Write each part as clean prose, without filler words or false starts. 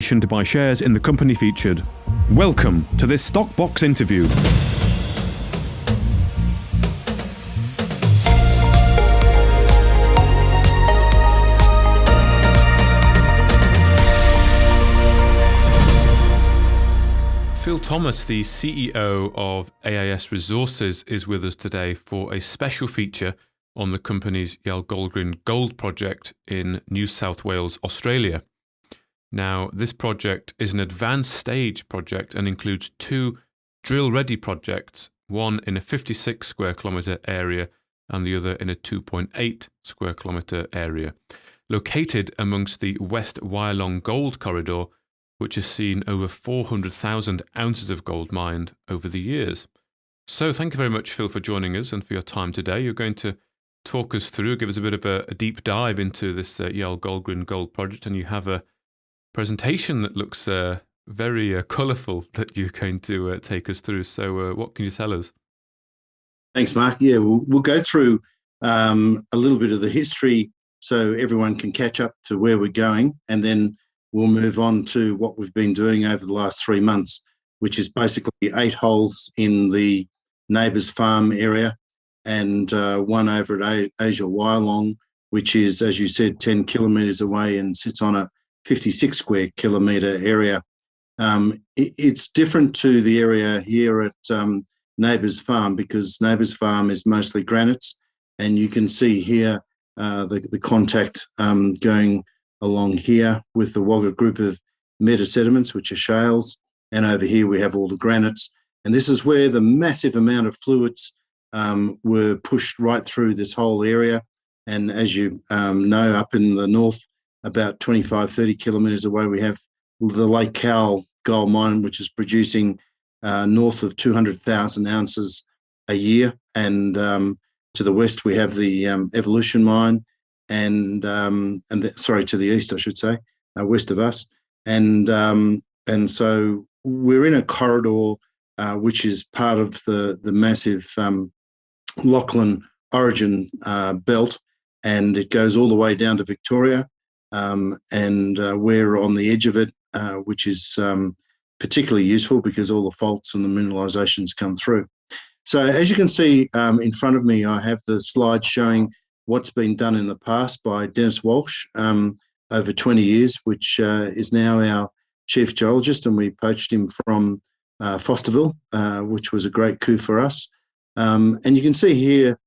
To buy shares in the company featured. Welcome to this Stockbox interview. Phil Thomas, the CEO of AIS Resources, is with us today for a special feature on the company's Yalgogrin gold project in New South Wales, Australia. Now, this project is an advanced stage project and includes two drill-ready projects, one in a 56 square kilometre area and the other in a 2.8 square kilometre area, located amongst the West Wyalong Gold Corridor, which has seen over 400,000 ounces of gold mined over the years. So thank you very much, Phil, for joining us and for your time today. You're going to talk us through, give us a bit of a deep dive into this Yalgogrin gold project, and you have a presentation that looks very colourful that you're going to take us through. So what can you tell us? Thanks, Mark. Yeah, we'll go through a little bit of the history so everyone can catch up to where we're going, and then we'll move on to what we've been doing over the last 3 months, which is basically 8 holes in the neighbours farm area and one over at Asia Wyalong, which is, as you said, 10 kilometres away and sits on a 56 square kilometre area. It's different to the area here at Neighbours Farm, because Neighbours Farm is mostly granites, and you can see here the contact going along here with the Wagga group of metasediments, which are shales, and over here we have all the granites. And this is where the massive amount of fluids were pushed right through this whole area. And as you know, up in the north, about 25, 30 kilometres away, we have the Lake Cowell gold mine, which is producing north of 200,000 ounces a year. And to the west, we have the Evolution mine, and to the east, I should say, west of us. And so we're in a corridor which is part of the massive Lachlan origin belt, and it goes all the way down to Victoria. And we're on the edge of it, which is particularly useful because all the faults and the mineralisations come through. So as you can see in front of me, I have the slide showing what's been done in the past by Dennis Walsh over 20 years, which is now our chief geologist, and we poached him from Fosterville, which was a great coup for us. And you can see here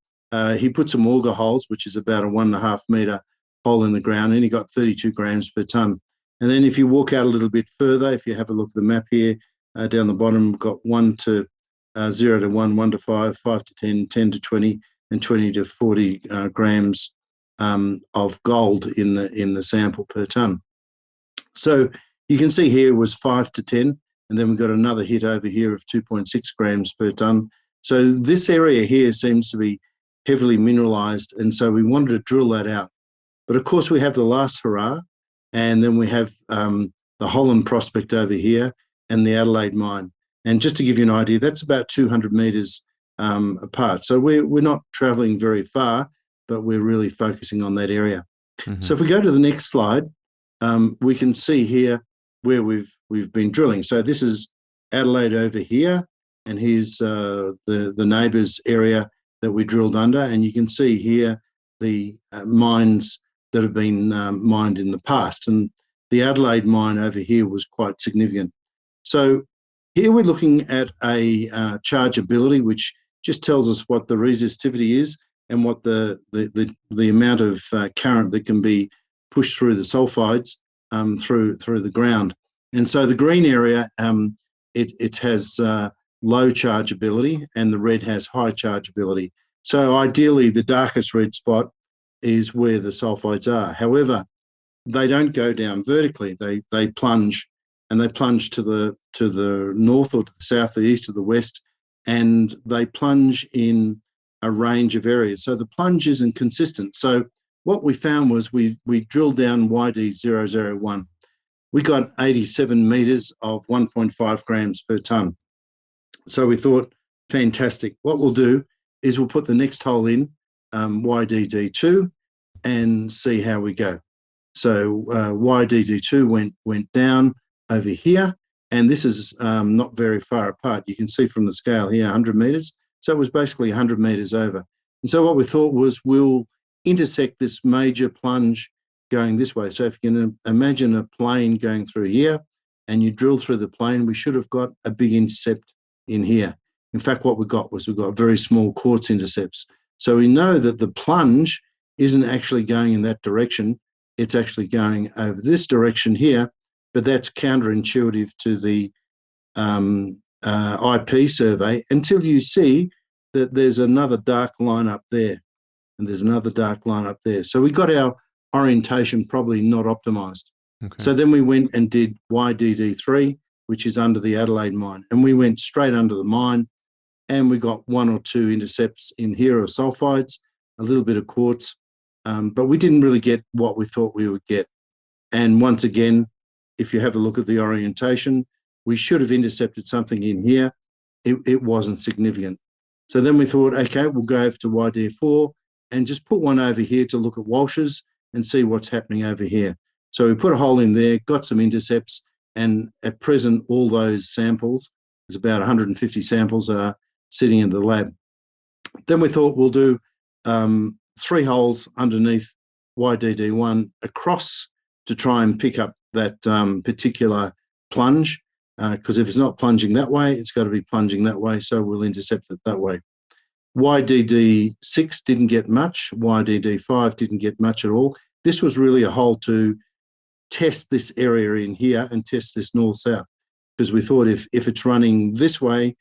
he put some auger holes, which is about a 1.5 metre hole in the ground, and he got 32 grams per tonne. And then if you walk out a little bit further, if you have a look at the map here, down the bottom, we've got 1 to 0 to 1, 1 to 5, 5 to 10, 10 to 20, and 20 to 40 grams of gold in the sample per tonne. So you can see here it was 5 to 10, and then we've got another hit over here of 2.6 grams per tonne. So this area here seems to be heavily mineralised, and so we wanted to drill that out. But of course, we have the last hurrah, and then we have the Holland prospect over here and the Adelaide mine. And just to give you an idea, that's about 200 metres apart. So we're not travelling very far, but we're really focusing on that area. Mm-hmm. So if we go to the next slide, we can see here where we've been drilling. So this is Adelaide over here, and here's the neighbours area that we drilled under. And you can see here the mines that have been mined in the past. And the Adelaide mine over here was quite significant. So here we're looking at a chargeability, which just tells us what the resistivity is and what the amount of current that can be pushed through the sulfides through the ground. And so the green area, it has low chargeability, and the red has high chargeability. So ideally, the darkest red spot is where the sulfides are. However, they don't go down vertically. They plunge, and they plunge to the north or to the south, the east or the west, and they plunge in a range of areas. So the plunge isn't consistent. So what we found was we drilled down YD001. We got 87 metres of 1.5 grams per tonne. So we thought, fantastic. What we'll do is we'll put the next hole in, YDD2, and see how we go. So YDD2 went down over here, and this is not very far apart. You can see from the scale here, 100 metres. So it was basically 100 metres over. And so what we thought was we'll intersect this major plunge going this way. So if you can imagine a plane going through here and you drill through the plane, we should have got a big intercept in here. In fact, what we got very small quartz intercepts. So we know that the plunge isn't actually going in that direction. It's actually going over this direction here, but that's counterintuitive to the IP survey until you see that there's another dark line up there, and there's another dark line up there. So we got our orientation probably not optimized. Okay. So then we went and did YDD3, which is under the Adelaide mine, and we went straight under the mine, and we got 1 or 2 intercepts in here of sulfides, a little bit of quartz, but we didn't really get what we thought we would get. And once again, if you have a look at the orientation, we should have intercepted something in here. It wasn't significant. So then we thought, okay, we'll go over to YD4 and just put one over here to look at Walsh's and see what's happening over here. So we put a hole in there, got some intercepts, and at present, all those samples, there's about 150 samples are sitting in the lab. Then we thought we'll do 3 holes underneath YDD1 across to try and pick up that particular plunge, because if it's not plunging that way, it's got to be plunging that way, so we'll intercept it that way. YDD6 didn't get much. YDD5 didn't get much at all. This was really a hole to test this area in here and test this north-south, because we thought if it's running this way,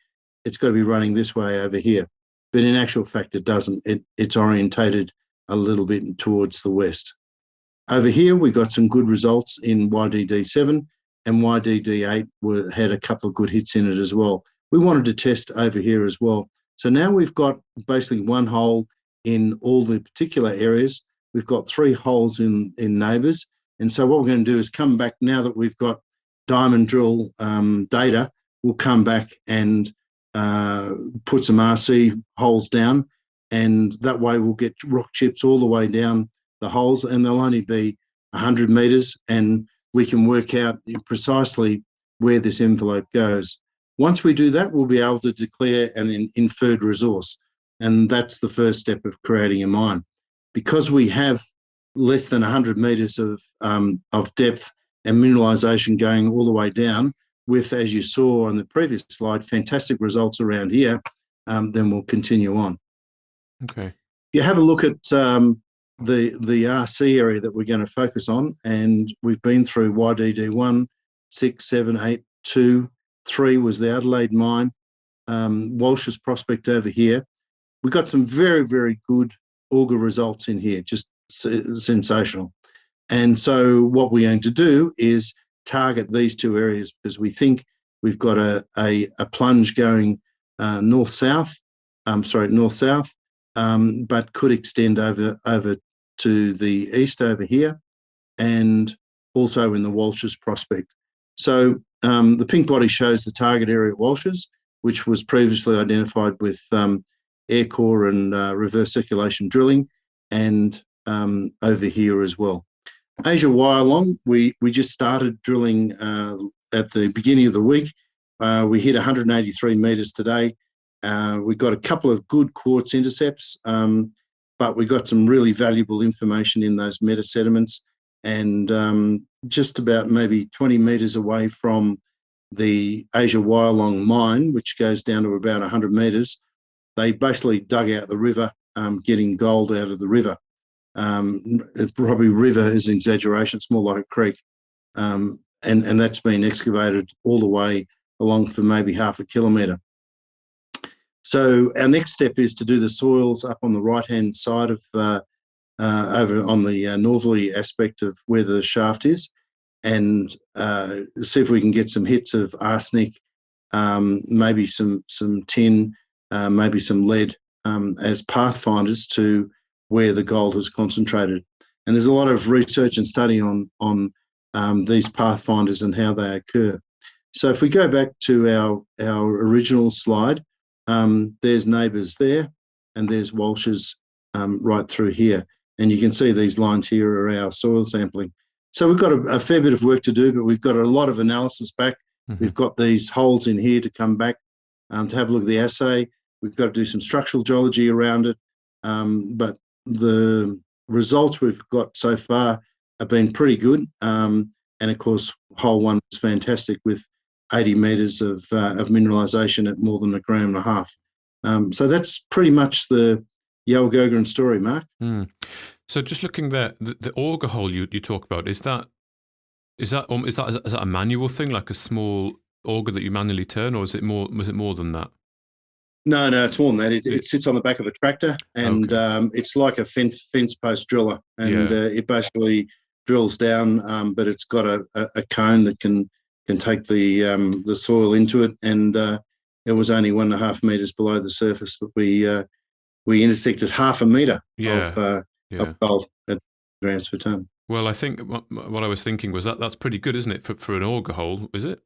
it's got to be running this way over here. But in actual fact, it doesn't. It's orientated a little bit towards the west. Over here, we got some good results in YDD7, and YDD8 had a couple of good hits in it as well. We wanted to test over here as well. So now we've got basically 1 hole in all the particular areas. We've got 3 holes in neighbours. And so what we're going to do is come back, now that we've got diamond drill data, we'll come back and put some RC holes down, and that way we'll get rock chips all the way down the holes, and they'll only be 100 metres, and we can work out precisely where this envelope goes. Once we do that, we'll be able to declare an inferred resource, and that's the first step of creating a mine. Because we have less than 100 metres of depth and mineralisation going all the way down, with, as you saw on the previous slide, fantastic results around here, then we'll continue on. Okay. You have a look at the RC area that we're going to focus on, and we've been through YDD1, 6, 7, 8, 2, 3 was the Adelaide mine, Walsh's prospect over here. We got some very, very good auger results in here, just sensational. And so what we're going to do is target these 2 areas, because we think we've got a plunge going north-south, but could extend over to the east over here, and also in the Walsh's prospect. So the pink body shows the target area at Walsh's, which was previously identified with air core and reverse circulation drilling, and over here as well. Asia Wyalong, we just started drilling at the beginning of the week. We hit 183 metres today. We got a couple of good quartz intercepts, but we got some really valuable information in those meta sediments, and just about maybe 20 metres away from the Asia Wyalong mine, which goes down to about 100 metres, they basically dug out the river, getting gold out of the river. Probably river is an exaggeration, it's more like a creek. And that's been excavated all the way along for maybe half a kilometre. So our next step is to do the soils up on the right-hand side of, over on the northerly aspect of where the shaft is, and see if we can get some hits of arsenic, maybe some tin, maybe some lead as pathfinders to where the gold has concentrated. And there's a lot of research and study on these pathfinders and how they occur. So if we go back to our original slide, there's Neighbours there, and there's Walsh's right through here. And you can see these lines here are our soil sampling. So we've got a fair bit of work to do, but we've got a lot of analysis back. Mm-hmm. We've got these holes in here to come back to have a look at the assay. We've got to do some structural geology around it. But the results we've got so far have been pretty good. And of course, hole 1 was fantastic with 80 metres of mineralisation at more than 1.5 grams. So that's pretty much the Yalgogrin story, Mark. So just looking there, the auger hole you talk about, is that a manual thing, like a small auger that you manually turn, or was it more than that? No, it's more than that. It sits on the back of a tractor, and it's like a fence post driller, and it basically drills down, but it's got a cone that can take the soil into it, and it was only 1.5 meters below the surface that we intersected 0.5 meter of gold at grams per ton. Well, I think what I was thinking was that's pretty good, isn't it, for an auger hole? Is it?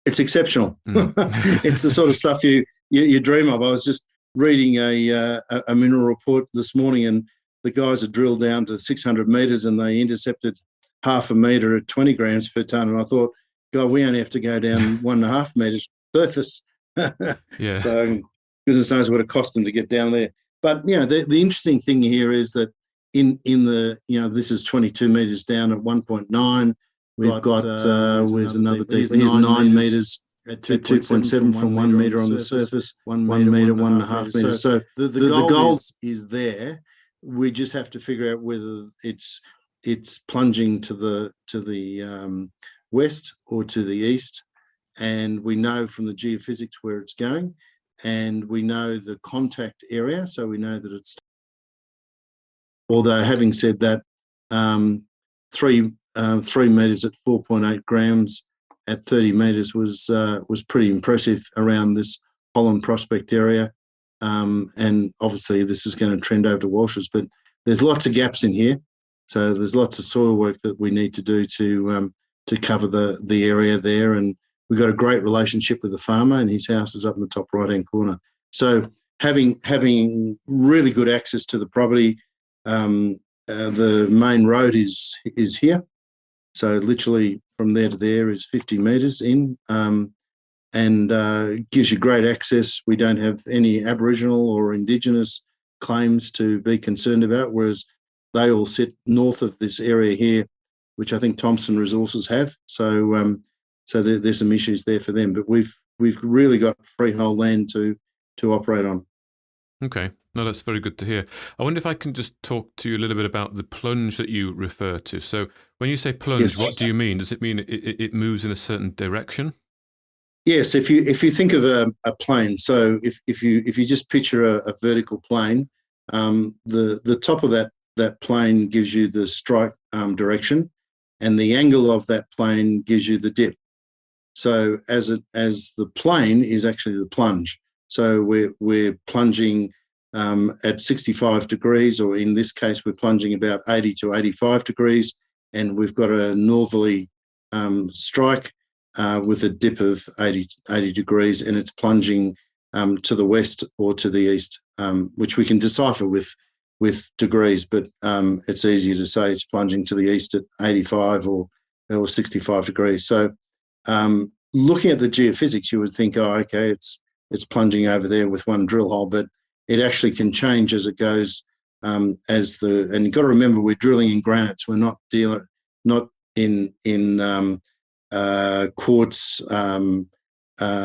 It's exceptional. It's the sort of stuff you dream of. I was just reading a mineral report this morning, and the guys had drilled down to 600 meters and they intercepted 0.5 meter at 20 grams per ton. And I thought, God, we only have to go down 1.5 meters surface. So goodness knows what it cost them to get down there. But the interesting thing here is that in the this is 22 meters down at 1.9. We've got where's another deep? Here's 9 meters at 2.7 from 1 meter on the surface, 1 meter, 1.5 meters. So the gold is there. We just have to figure out whether it's plunging to the west or to the east, and we know from the geophysics where it's going, and we know the contact area, so we know that it's. Although having said that, 3 meters at 4.8 grams at 30 meters was pretty impressive around this Holland prospect area. And obviously this is going to trend over to Walsh's, but there's lots of gaps in here. So there's lots of soil work that we need to do to cover the area there. And we've got a great relationship with the farmer, and his house is up in the top right-hand corner. So having really good access to the property, the main road is here. So literally from there to there is 50 metres in, and gives you great access. We don't have any Aboriginal or Indigenous claims to be concerned about, whereas they all sit north of this area here, which I think Thompson Resources have. So there's some issues there for them. But we've really got freehold land to operate on. Okay. No, that's very good to hear. I wonder if I can just talk to you a little bit about the plunge that you refer to. So when you say plunge, what do you mean? Does it mean it moves in a certain direction? Yes, if you think of a plane, so if you just picture a vertical plane, the top of that plane gives you the strike direction, and the angle of that plane gives you the dip. So as the plane is actually the plunge. So we're plunging at 65 degrees, or in this case, we're plunging about 80 to 85 degrees, and we've got a northerly strike with a dip of 80 degrees, and it's plunging to the west or to the east, which we can decipher with degrees, but it's easier to say it's plunging to the east at 85 or 65 degrees. So looking at the geophysics, you would think, oh, okay, it's plunging over there with one drill hole, but it actually can change as it goes. And you've got to remember, we're drilling in granites. We're not in quartz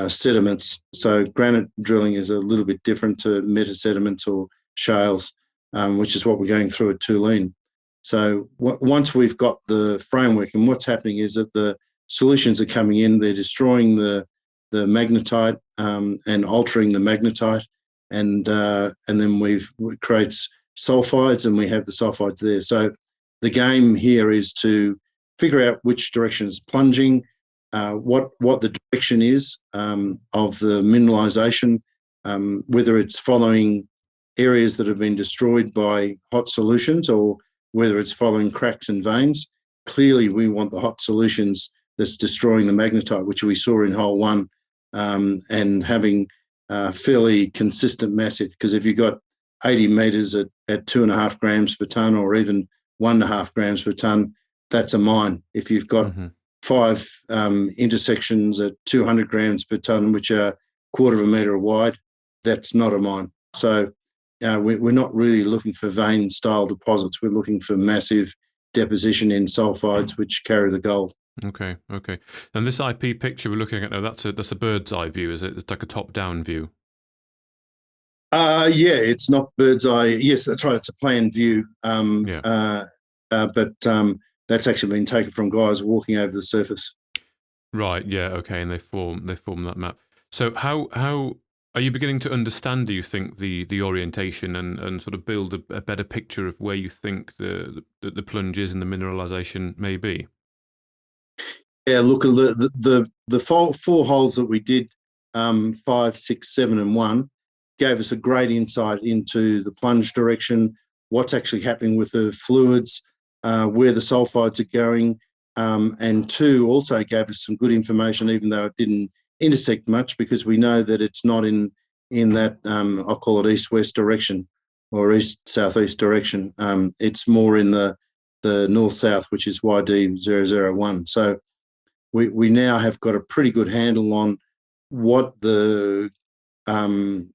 sediments. So granite drilling is a little bit different to metasediments or shales, which is what we're going through at Tulane. So once we've got the framework, and what's happening is that the solutions are coming in, they're destroying the magnetite and altering the magnetite, and then it creates sulfides, and we have the sulfides there. So the game here is to figure out which direction is plunging, what the direction is of the mineralization, whether it's following areas that have been destroyed by hot solutions or whether it's following cracks and veins. Clearly, we want the hot solutions that's destroying the magnetite, which we saw in hole 1, and having fairly consistent massif, because if you've got 80 meters at at 2.5 grams per tonne, or even 1.5 grams per tonne, that's a mine. If you've got 5 intersections at 200 grams per tonne, which are 1/4 metre wide, that's not a mine. So we're not really looking for vein-style deposits. We're looking for massive deposition in sulfides, which carry the gold. Okay. And this IP picture we're looking at now, that's a bird's eye view, is it? It's like a top-down view. Yeah, it's not bird's eye. Yes, that's right. It's a plan view. But that's actually been taken from guys walking over the surface. Right. Yeah. Okay. And they form that map. So how are you beginning to understand, do you think, the orientation and sort of build a better picture of where you think the plunges and the mineralization may be? Yeah, look, the 4 holes that we did, 5, 6, 7, and 1, gave us a great insight into the plunge direction, what's actually happening with the fluids, where the sulfides are going, and 2 also gave us some good information, even though it didn't intersect much, because we know that it's not in that, I'll call it east-west direction or east-southeast direction. It's more in the north-south, which is YD001. So we now have got a pretty good handle on what the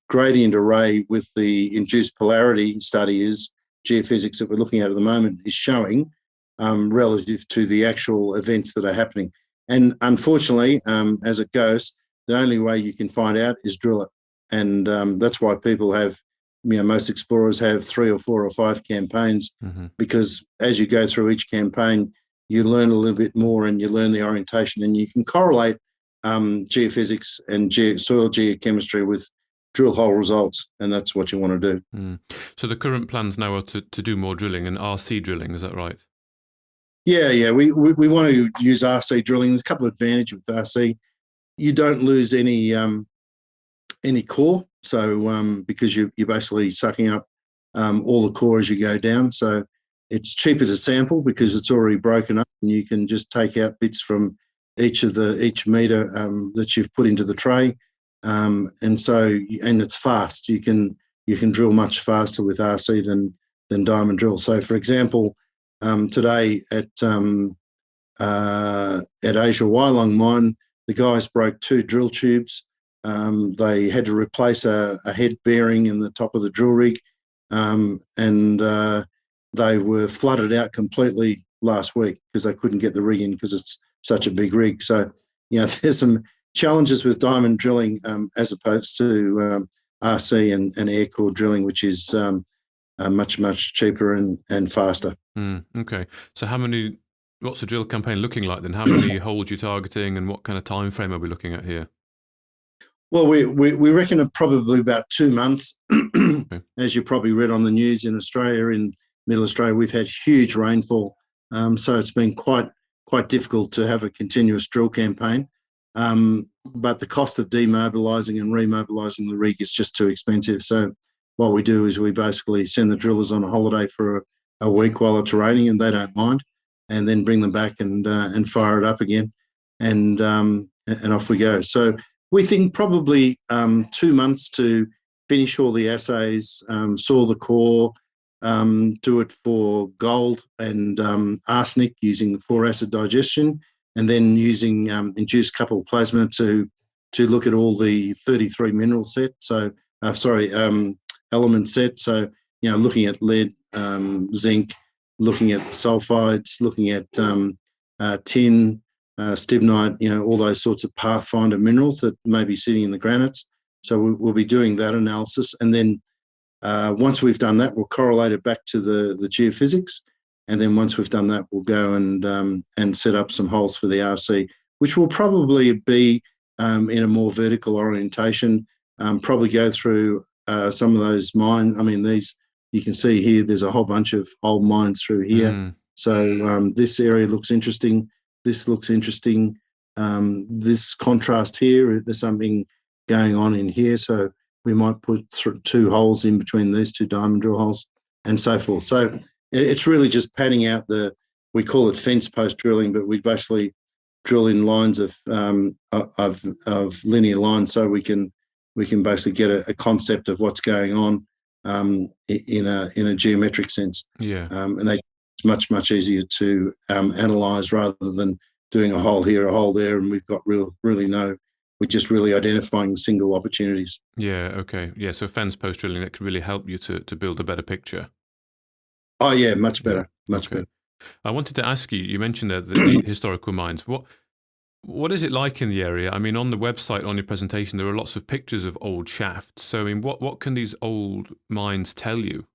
gradient array with the induced polarity study is, geophysics that we're looking at the moment, is showing relative to the actual events that are happening. And unfortunately, as it goes, the only way you can find out is drill it. And that's why people have, most explorers have 3 or 4 or 5 campaigns, because as you go through each campaign, you learn a little bit more and you learn the orientation, and you can correlate geophysics and soil geochemistry with drill hole results, and that's what you want to do. So the current plans now are to do more drilling and RC drilling, is that right? Yeah. We want to use RC drilling. There's a couple of advantages with RC. You don't lose any core, so because you're basically sucking up all the core as you go down. So it's cheaper to sample because it's already broken up, and you can just take out bits from each meter that you've put into the tray, and it's fast. You can drill much faster with RC than diamond drill. So, for example, today at Asia Wylung mine, the guys broke 2 drill tubes. They had to replace a head bearing in the top of the drill rig, and they were flooded out completely last week because they couldn't get the rig in because it's such a big rig. So, there's some challenges with diamond drilling as opposed to RC and air core drilling, which is much, much cheaper and faster. Okay. So what's the drill campaign looking like then? How many holes are you targeting, and what kind of time frame are we looking at here? Well, we reckon probably about 2 months. Okay. As you probably read on the news in Australia, in Middle Australia, we've had huge rainfall. So it's been quite difficult to have a continuous drill campaign. But the cost of demobilising and remobilising the rig is just too expensive. So what we do is we basically send the drillers on a holiday for a week while it's raining, and they don't mind, and then bring them back and fire it up again, and off we go. So we think probably 2 months to finish all the assays, saw the core, do it for gold and arsenic using 4-acid digestion, and then using induced coupled plasma to look at all the 33 mineral set. So, element set. So, looking at lead, zinc, looking at the sulfides, looking at tin, stibnite, all those sorts of pathfinder minerals that may be sitting in the granites. So we'll be doing that analysis. And then once we've done that, we'll correlate it back to the geophysics. And then once we've done that, we'll go and set up some holes for the RC, which will probably be in a more vertical orientation, probably go through some of those mines. I mean, these, you can see here, there's a whole bunch of old mines through here. So this area looks interesting. This looks interesting. This contrast here, there's something going on in here. So we might put 2 holes in between these 2 diamond drill holes and so forth. So it's really just padding out we call it fence post drilling, but we basically drill in lines of linear lines, so we can basically get a concept of what's going on in a geometric sense. Yeah. And it's much easier to analyse rather than doing a hole here, a hole there, and we've got we're just really identifying single opportunities. Yeah. Okay. Yeah. So fence post drilling, that can really help you to build a better picture. Oh yeah, much Yeah. better, much Okay. better. I wanted to ask you. You mentioned the historical mines. What is it like in the area? I mean, on the website, on your presentation, there are lots of pictures of old shafts. So, I mean, what can these old mines tell you?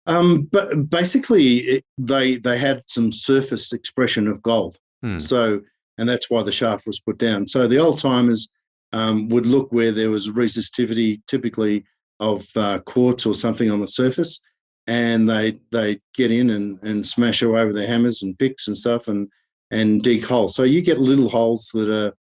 But basically, they had some surface expression of gold. Hmm. So, and that's why the shaft was put down. So the old timers would look where there was resistivity, typically of quartz or something on the surface, and they get in and smash away with their hammers and picks and stuff and dig holes. So you get little holes that are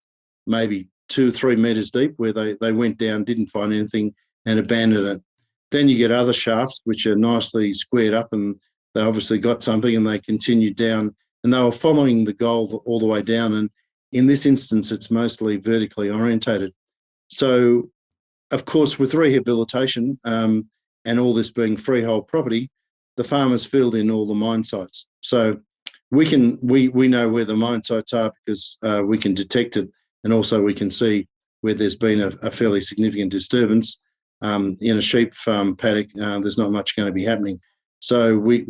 maybe 2 or 3 meters deep where they went down, didn't find anything, and abandoned it. Then you get other shafts which are nicely squared up, and they obviously got something, and they continued down, and they were following the gold all the way down. And in this instance, it's mostly vertically orientated. So, of course, with rehabilitation and all this being freehold property, the farmers filled in all the mine sites. So we know where the mine sites are because we can detect it, and also we can see where there's been a fairly significant disturbance. In a sheep farm paddock, there's not much going to be happening. So we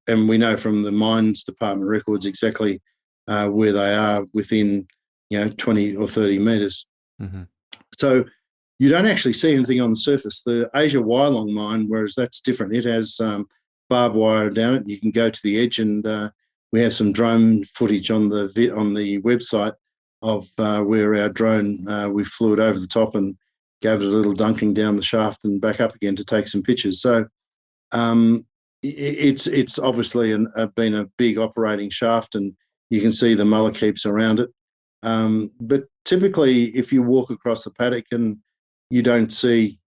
know from the mines department records exactly where they are within 20 or 30 metres. Mm-hmm. So you don't actually see anything on the surface. The Asia Wylong mine, whereas that's different, it has barbed wire down it. You can go to the edge, and we have some drone footage on the website of where our drone, we flew it over the top and gave it a little dunking down the shaft and back up again to take some pictures. So it's obviously been a big operating shaft, and you can see the mullikeeps around it. But typically, if you walk across the paddock and you don't see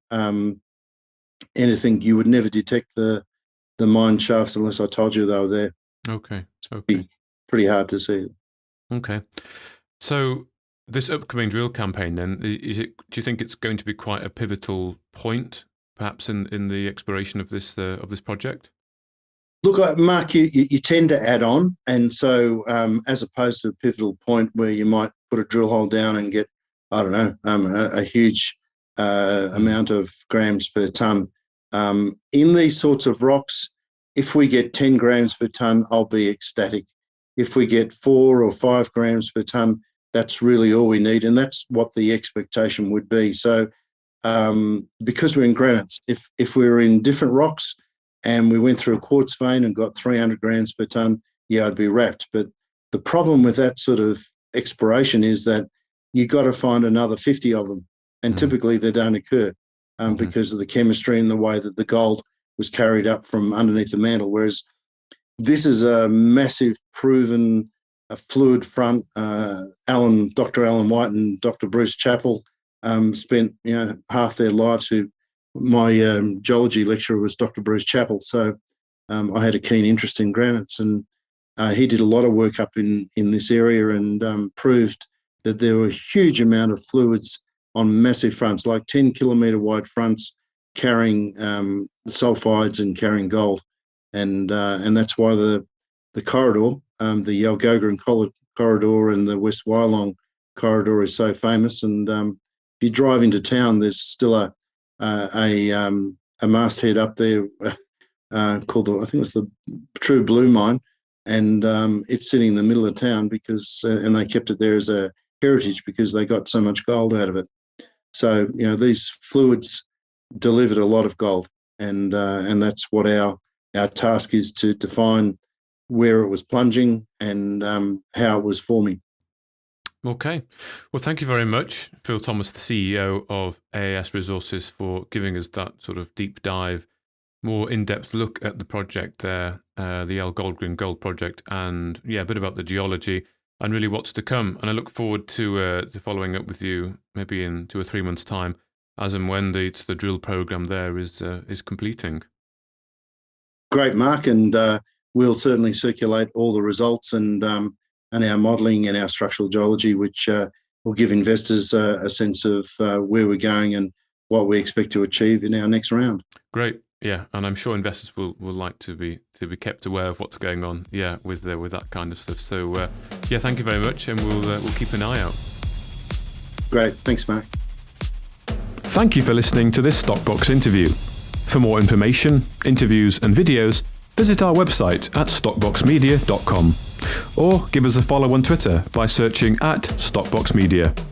anything, you would never detect the mine shafts unless I told you they were there. Okay. Okay. Pretty hard to see. Okay. So this upcoming drill campaign, then, do you think it's going to be quite a pivotal point, perhaps in the exploration of this project? Look, Mark, you tend to add on, and so as opposed to a pivotal point where you might put a drill hole down and get, I don't know, a huge amount of grams per tonne. In these sorts of rocks, if we get 10 grams per tonne, I'll be ecstatic. If we get 4 or 5 grams per tonne, that's really all we need, and that's what the expectation would be. So because we're in granites, if we were in different rocks and we went through a quartz vein and got 300 grams per tonne, yeah, I'd be wrapped. But the problem with that sort of exploration is that you got to find another 50 of them, and typically they don't occur because of the chemistry and the way that the gold was carried up from underneath the mantle, whereas this is a massive proven fluid front. Dr. Alan White and Dr. Bruce Chappell spent half their lives. My geology lecturer was Dr. Bruce Chappell, so I had a keen interest in granites, and he did a lot of work up in this area and proved that there were a huge amount of fluids on massive fronts, like 10-kilometre wide fronts, carrying sulfides and carrying gold, and that's why the corridor, the Yalgogrin corridor and the West Wylong corridor is so famous. And if you drive into town, there's still a masthead up there called I think it's the True Blue Mine, and it's sitting in the middle of town because and they kept it there as a heritage because they got so much gold out of it. So these fluids delivered a lot of gold, and that's what our task is, to define where it was plunging and how it was forming. Okay. Well, thank you very much, Phil Thomas, the CEO of AIS Resources, for giving us that sort of deep dive, more in-depth look at the project there, the Yalgogrin Gold Project, and a bit about the geology and really what's to come. And I look forward to following up with you maybe in 2 or 3 months' time, as and when the drill program there is completing. Great, Mark, and we'll certainly circulate all the results and our modelling and our structural geology, which will give investors a sense of where we're going and what we expect to achieve in our next round. Great. Yeah, and I'm sure investors will like to be kept aware of what's going on. Yeah, with that kind of stuff. So yeah, thank you very much, and we'll keep an eye out. Great, thanks, Mark. Thank you for listening to this Stockbox interview. For more information, interviews, and videos, visit our website at stockboxmedia.com or give us a follow on Twitter by searching @StockboxMedia.